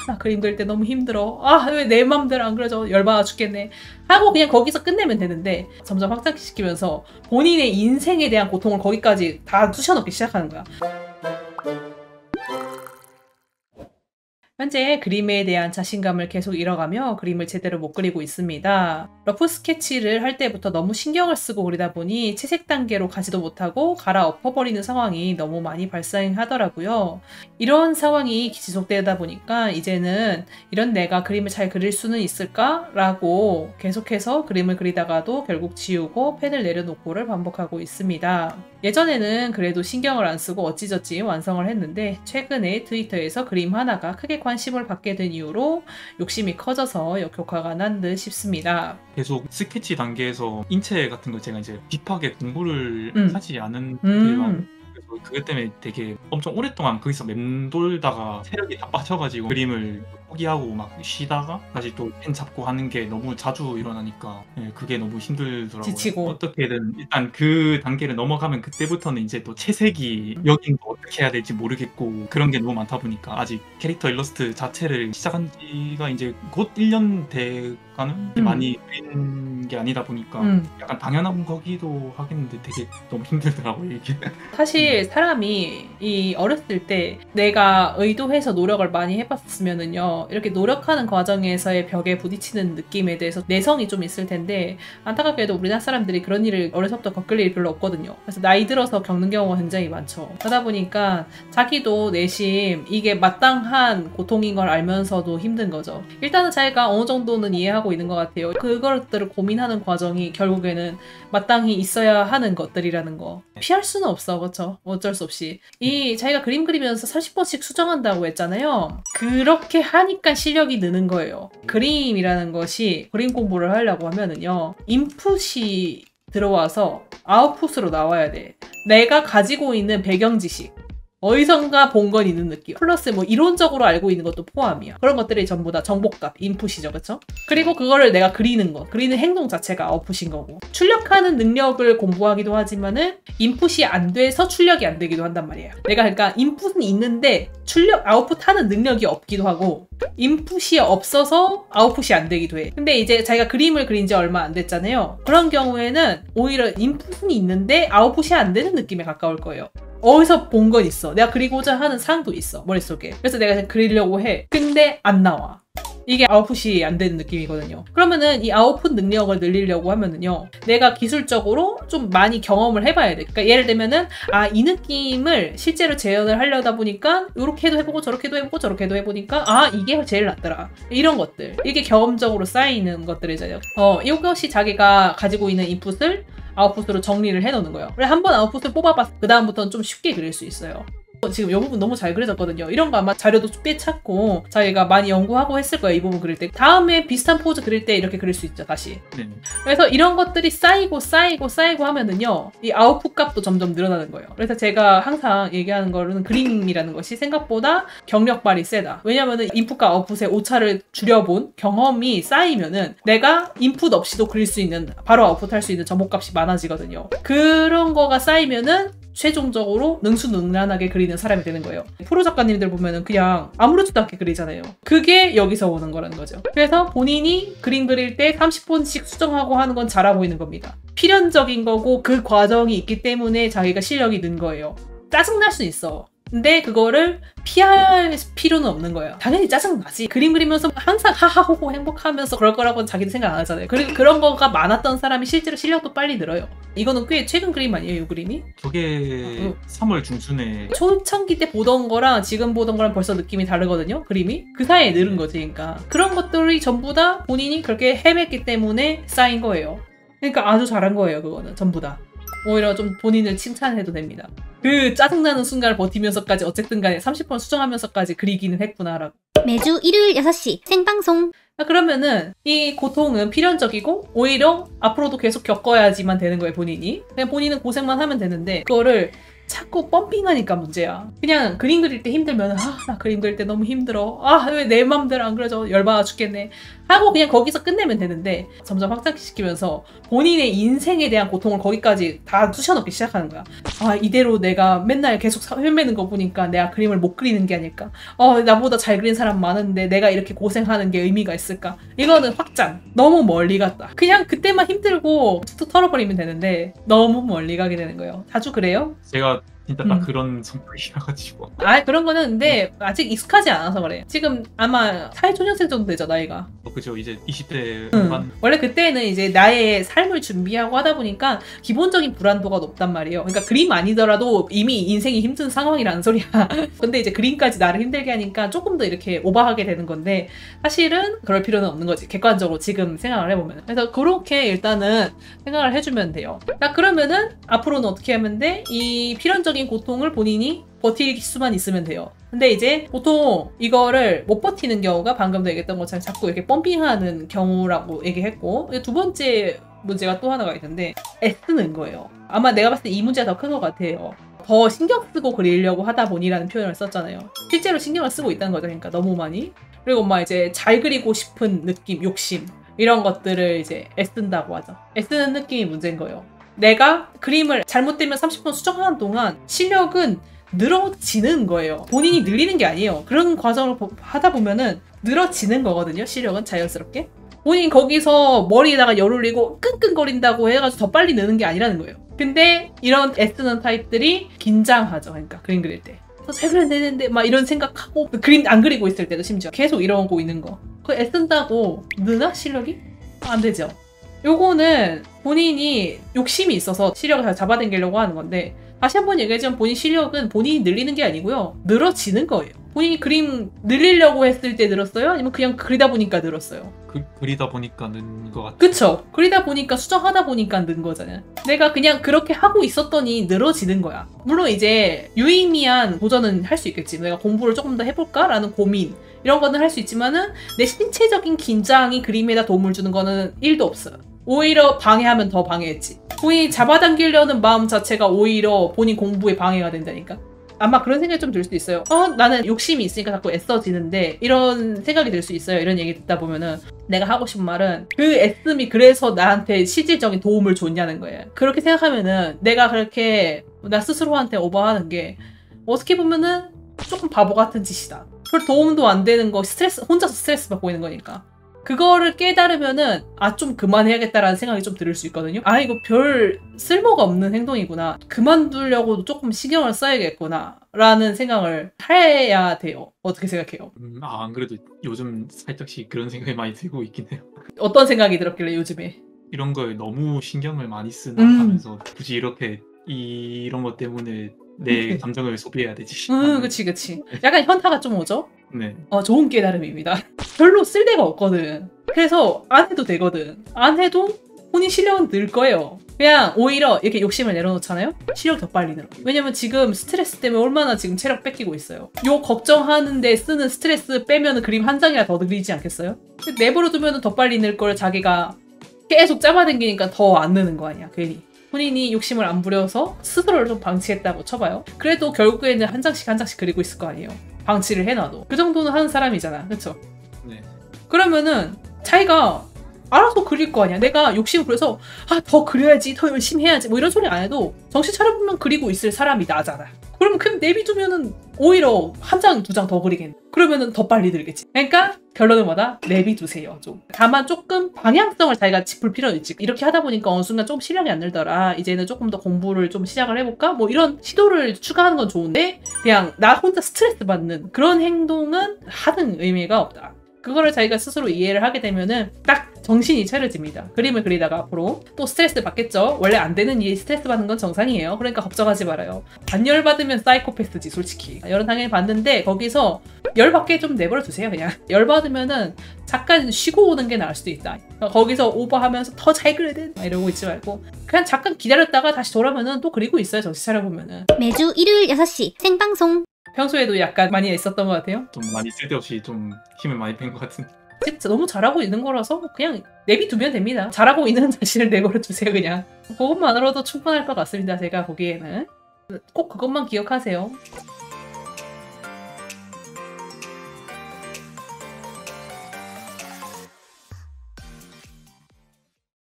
나 그림 그릴 때 너무 힘들어. 아, 왜 내 맘대로 안 그려져. 열받아 죽겠네. 하고 그냥 거기서 끝내면 되는데 점점 확장시키면서 본인의 인생에 대한 고통을 거기까지 다 쑤셔넣기 시작하는 거야. 현재 그림에 대한 자신감을 계속 잃어가며 그림을 제대로 못 그리고 있습니다. 러프 스케치를 할 때부터 너무 신경을 쓰고 그리다 보니 채색 단계로 가지도 못하고 갈아엎어버리는 상황이 너무 많이 발생하더라고요. 이런 상황이 지속되다 보니까 이제는 이런 내가 그림을 잘 그릴 수는 있을까? 라고 계속해서 그림을 그리다가도 결국 지우고 펜을 내려놓고를 반복하고 있습니다. 예전에는 그래도 신경을 안 쓰고 어찌저찌 완성을 했는데 최근에 트위터에서 그림 하나가 크게 관심을 받게 된 이후로 욕심이 커져서 역효과가 난 듯 싶습니다. 계속 스케치 단계에서 인체 같은 거 제가 이제 딥하게 공부를 하지 않은 그래서 그것 때문에 되게 엄청 오랫동안 거기서 맴돌다가 체력이 다 빠져가지고 그림을 포기하고 막 쉬다가 다시 또 펜 잡고 하는 게 너무 자주 일어나니까 그게 너무 힘들더라고요. 지치고. 어떻게든 일단 그 단계를 넘어가면 그때부터는 이제 또 채색이 여긴 또 어떻게 해야 될지 모르겠고 그런 게 너무 많다 보니까 아직 캐릭터 일러스트 자체를 시작한 지가 이제 곧 1년 돼가는 많이 그린 게 아니다 보니까 약간 당연한 거기도 하겠는데 되게 너무 힘들더라고요 이게. 사실 사람이 이 어렸을 때 내가 의도해서 노력을 많이 해봤으면은요 이렇게 노력하는 과정에서의 벽에 부딪히는 느낌에 대해서 내성이 좀 있을 텐데 안타깝게도 우리나라 사람들이 그런 일을 어려서부터 겪을 일이 별로 없거든요. 그래서 나이 들어서 겪는 경우가 굉장히 많죠. 그러다 보니까 자기도 내심 이게 마땅한 고통인 걸 알면서도 힘든 거죠. 일단은 자기가 어느 정도는 이해하고 있는 것 같아요. 그것들을 고민하는 과정이 결국에는 마땅히 있어야 하는 것들이라는 거. 피할 수는 없어. 그렇죠? 어쩔 수 없이. 이 자기가 그림 그리면서 30번씩 수정한다고 했잖아요. 그렇게 하니까 실력이 느는 거예요. 그림이라는 것이 그림 공부를 하려고 하면은요. 인풋이 들어와서 아웃풋으로 나와야 돼. 내가 가지고 있는 배경 지식. 어디선가 본 건 있는 느낌. 플러스 뭐 이론적으로 알고 있는 것도 포함이야. 그런 것들이 전부 다 정보값, 인풋이죠. 그쵸? 그리고 그거를 내가 그리는 거, 그리는 행동 자체가 아웃풋인 거고. 출력하는 능력을 공부하기도 하지만은 인풋이 안 돼서 출력이 안 되기도 한단 말이에요. 내가 그러니까 인풋은 있는데 아웃풋 하는 능력이 없기도 하고 인풋이 없어서 아웃풋이 안 되기도 해. 근데 이제 자기가 그림을 그린 지 얼마 안 됐잖아요. 그런 경우에는 오히려 인풋은 있는데 아웃풋이 안 되는 느낌에 가까울 거예요. 어디서 본 건 있어. 내가 그리고자 하는 상도 있어. 머릿속에. 그래서 내가 그리려고 해. 근데 안 나와. 이게 아웃풋이 안 되는 느낌이거든요. 그러면은 이 아웃풋 능력을 늘리려고 하면은요. 내가 기술적으로 좀 많이 경험을 해봐야 돼. 그러니까 예를 들면은 이 느낌을 실제로 재현을 하려다 보니까 이렇게도 해보고 저렇게도 해보고 저렇게도 해보니까 이게 제일 낫더라. 이런 것들. 이게 경험적으로 쌓이는 것들이잖아요. 이것이 자기가 가지고 있는 인풋을 아웃풋으로 정리를 해놓는 거예요. 그래 한번 아웃풋을 뽑아봤어. 그 다음부터는 좀 쉽게 그릴 수 있어요. 지금 이 부분 너무 잘 그려졌거든요. 이런 거 아마 자료도 꽤 찾고 자기가 많이 연구하고 했을 거예요. 이 부분 그릴 때. 다음에 비슷한 포즈 그릴 때 이렇게 그릴 수 있죠. 다시. 그래서 이런 것들이 쌓이고 하면은요. 이 아웃풋 값도 점점 늘어나는 거예요. 그래서 제가 항상 얘기하는 거는 그림이라는 것이 생각보다 경력발이 세다. 왜냐면은 인풋과 아웃풋의 오차를 줄여본 경험이 쌓이면은 내가 인풋 없이도 그릴 수 있는 바로 아웃풋 할 수 있는 정보값이 많아지거든요. 그런 거가 쌓이면은 최종적으로 능수능란하게 그리는 사람이 되는 거예요. 프로 작가님들 보면은 그냥 아무렇지도 않게 그리잖아요. 그게 여기서 오는 거라는 거죠. 그래서 본인이 그림 그릴 때 30번씩 수정하고 하는 건 잘하고 있는 겁니다. 필연적인 거고 그 과정이 있기 때문에 자기가 실력이 는 거예요. 짜증날 수 있어. 근데 그거를 피할 필요는 없는 거예요. 당연히 짜증나지. 그림 그리면서 항상 하하호호 행복하면서 그럴 거라고는 자기도 생각 안 하잖아요. 그리고 그런 거가 많았던 사람이 실제로 실력도 빨리 늘어요. 이거는 꽤 최근 그림 아니에요, 이 그림이? 저게 3월 중순에 초창기 때 보던 거랑 지금 보던 거랑 벌써 느낌이 다르거든요, 그림이? 그 사이에 늘은 거지, 그러니까. 그런 것들이 전부 다 본인이 그렇게 헤맸기 때문에 쌓인 거예요. 그러니까 아주 잘한 거예요, 그거는. 전부 다. 오히려 좀 본인을 칭찬해도 됩니다. 그 짜증나는 순간을 버티면서까지 어쨌든 간에 30번 수정하면서까지 그리기는 했구나라고. 매주 일요일 6시 생방송. 그러면은 이 고통은 필연적이고 오히려 앞으로도 계속 겪어야지만 되는 거예요, 본인이. 그냥 본인은 고생만 하면 되는데 그거를 자꾸 펌핑하니까 문제야. 그냥 그림 그릴 때 힘들면 나 그림 그릴 때 너무 힘들어. 왜 내 맘대로 안 그려져. 열받아 죽겠네. 하고 그냥 거기서 끝내면 되는데 점점 확장시키면서 본인의 인생에 대한 고통을 거기까지 다 쑤셔넣기 시작하는 거야. 아, 이대로 내가 맨날 계속 헤매는 거 보니까 내가 그림을 못 그리는 게 아닐까. 나보다 잘 그린 사람 많은데 내가 이렇게 고생하는 게 의미가 있을까. 이거는 확장. 너무 멀리 갔다. 그냥 그때만 힘들고 툭툭 털어버리면 되는데 너무 멀리 가게 되는 거예요. 자주 그래요? 제가 진짜 딱 그런 성격이라가지고. 그런 거는 근데 아직 익숙하지 않아서 그래. 지금 아마 사회초년생 정도 되죠, 나이가. 그죠. 이제 20대 후반. 원래 그때는 이제 나의 삶을 준비하고 하다 보니까 기본적인 불안도가 높단 말이에요. 그러니까 그림 아니더라도 이미 인생이 힘든 상황이라는 소리야. 근데 이제 그림까지 나를 힘들게 하니까 조금 더 이렇게 오버하게 되는 건데 사실은 그럴 필요는 없는 거지. 객관적으로 지금 생각을 해보면. 그래서 그렇게 일단은 생각을 해주면 돼요. 자, 그러면은 앞으로는 어떻게 하면 돼? 이 필연적인 고통을 본인이 버틸 수만 있으면 돼요. 근데 이제 보통 이거를 못 버티는 경우가 방금도 얘기했던 것처럼 자꾸 이렇게 펌핑하는 경우라고 얘기했고, 두 번째 문제가 또 하나가 있는데 애쓰는 거예요. 아마 내가 봤을 때 이 문제가 더 큰 것 같아요. 더 신경 쓰고 그리려고 하다 보니라는 표현을 썼잖아요. 실제로 신경을 쓰고 있다는 거죠. 그러니까 너무 많이. 그리고 막 이제 잘 그리고 싶은 느낌, 욕심 이런 것들을 이제 애쓴다고 하죠. 애쓰는 느낌이 문제인 거예요. 내가 그림을 잘못되면 30분 수정하는 동안 실력은 늘어지는 거예요. 본인이 늘리는 게 아니에요. 그런 과정을 하다 보면은 늘어지는 거거든요. 실력은 자연스럽게. 본인이 거기서 머리에다가 열 올리고 끙끙거린다고 해가지고 더 빨리 느는 게 아니라는 거예요. 근데 이런 애쓰는 타입들이 긴장하죠. 그러니까 그림 그릴 때. 잘 그려야 되는데 막 이런 생각하고 그림 안 그리고 있을 때도 심지어 계속 이러고 있는 거. 그 애쓴다고 느나? 실력이? 안 되죠. 요거는 본인이 욕심이 있어서 실력을 잘 잡아당기려고 하는 건데 다시 한번 얘기하자면 본인 실력은 본인이 늘리는 게 아니고요. 늘어지는 거예요. 본인이 그림 늘리려고 했을 때 늘었어요? 아니면 그냥 그리다 보니까 늘었어요? 그리다 보니까 는 것 같아요. 그쵸? 그리다 보니까 수정하다 보니까 는 거잖아요. 내가 그냥 그렇게 하고 있었더니 늘어지는 거야. 물론 이제 유의미한 도전은 할 수 있겠지. 내가 공부를 조금 더 해볼까? 라는 고민 이런 거는 할 수 있지만은 내 신체적인 긴장이 그림에다 도움을 주는 거는 1도 없어요. 오히려 방해하면 더 방해했지. 본인이 잡아당기려는 마음 자체가 오히려 본인 공부에 방해가 된다니까. 아마 그런 생각이 좀 들 수도 있어요. 나는 욕심이 있으니까 자꾸 애써지는데 이런 생각이 들 수 있어요. 이런 얘기 듣다 보면은 내가 하고 싶은 말은 그 애씀이 그래서 나한테 실질적인 도움을 줬냐는 거예요. 그렇게 생각하면은 내가 그렇게 나 스스로한테 오버하는 게 어떻게 보면은 조금 바보 같은 짓이다. 별 도움도 안 되는 거 혼자서 스트레스 받고 있는 거니까. 그거를 깨달으면은 좀 그만해야겠다라는 생각이 좀 들 수 있거든요. 이거 별 쓸모가 없는 행동이구나. 그만두려고도 조금 신경을 써야겠구나 라는 생각을 해야 돼요. 어떻게 생각해요? 안 그래도 요즘 살짝씩 그런 생각이 많이 들고 있긴 해요. 어떤 생각이 들었길래 요즘에? 이런 거에 너무 신경을 많이 쓰나 하면서 굳이 이렇게 이런 것 때문에 내 감정을 소비해야 되지. 그치. 약간 현타가 좀 오죠? 네. 좋은 깨달음입니다. 별로 쓸데가 없거든. 그래서 안 해도 되거든. 안 해도 본인 실력은 늘 거예요. 그냥 오히려 이렇게 욕심을 내려놓잖아요? 실력 더 빨리 늘어. 왜냐면 지금 스트레스 때문에 얼마나 지금 체력 뺏기고 있어요. 요 걱정하는데 쓰는 스트레스 빼면 그림 한 장이라 더 늘리지 않겠어요? 내버려 두면 더 빨리 늘 걸 자기가 계속 잡아당기니까 더 안 느는 거 아니야, 괜히. 본인이 욕심을 안 부려서 스스로를 좀 방치했다고 쳐봐요. 그래도 결국에는 한 장씩 그리고 있을 거 아니에요. 방치를 해놔도. 그 정도는 하는 사람이잖아. 그쵸? 네. 그러면은 자기가 알아서 그릴 거 아니야. 내가 욕심을 부려서 더 그려야지, 더 열심히 해야지 뭐 이런 소리 안 해도 정신 차려보면 그리고 있을 사람이 나잖아. 그러면 그냥 내비두면은 오히려 한 장, 두 장 더 그리겠네. 그러면은 더 빨리 늘겠지. 그러니까 결론은 뭐다? 내비두세요. 좀. 다만 조금 방향성을 자기가 짚을 필요는 있지. 이렇게 하다 보니까 어느 순간 좀 실력이 안 늘더라. 이제는 조금 더 공부를 좀 시작을 해볼까? 뭐 이런 시도를 추가하는 건 좋은데 그냥 나 혼자 스트레스 받는 그런 행동은 하는 의미가 없다. 그거를 자기가 스스로 이해를 하게 되면은 딱 정신이 차려집니다. 그림을 그리다가 앞으로 또 스트레스 받겠죠. 원래 안 되는 일이 스트레스 받는 건 정상이에요. 그러니까 걱정하지 말아요. 안 열받으면 사이코패스지 솔직히. 열은 당연히 받는데 거기서 열받게 좀 내버려 두세요. 그냥 열받으면은 잠깐 쉬고 오는 게 나을 수도 있다. 거기서 오버하면서 더 잘 그려야 돼 이러고 있지 말고 그냥 잠깐 기다렸다가 다시 돌아오면은 또 그리고 있어요. 정신 차려보면은. 매주 일요일 6시 생방송. 평소에도 약간 많이 있었던 것 같아요. 좀 많이 쓸데없이 좀 힘을 많이 뺀 것 같은. 진짜 너무 잘하고 있는 거라서 그냥 내비두면 됩니다. 잘하고 있는 자신을 내버려 두세요. 그냥 그것만으로도 충분할 것 같습니다. 제가 보기에는 꼭 그것만 기억하세요.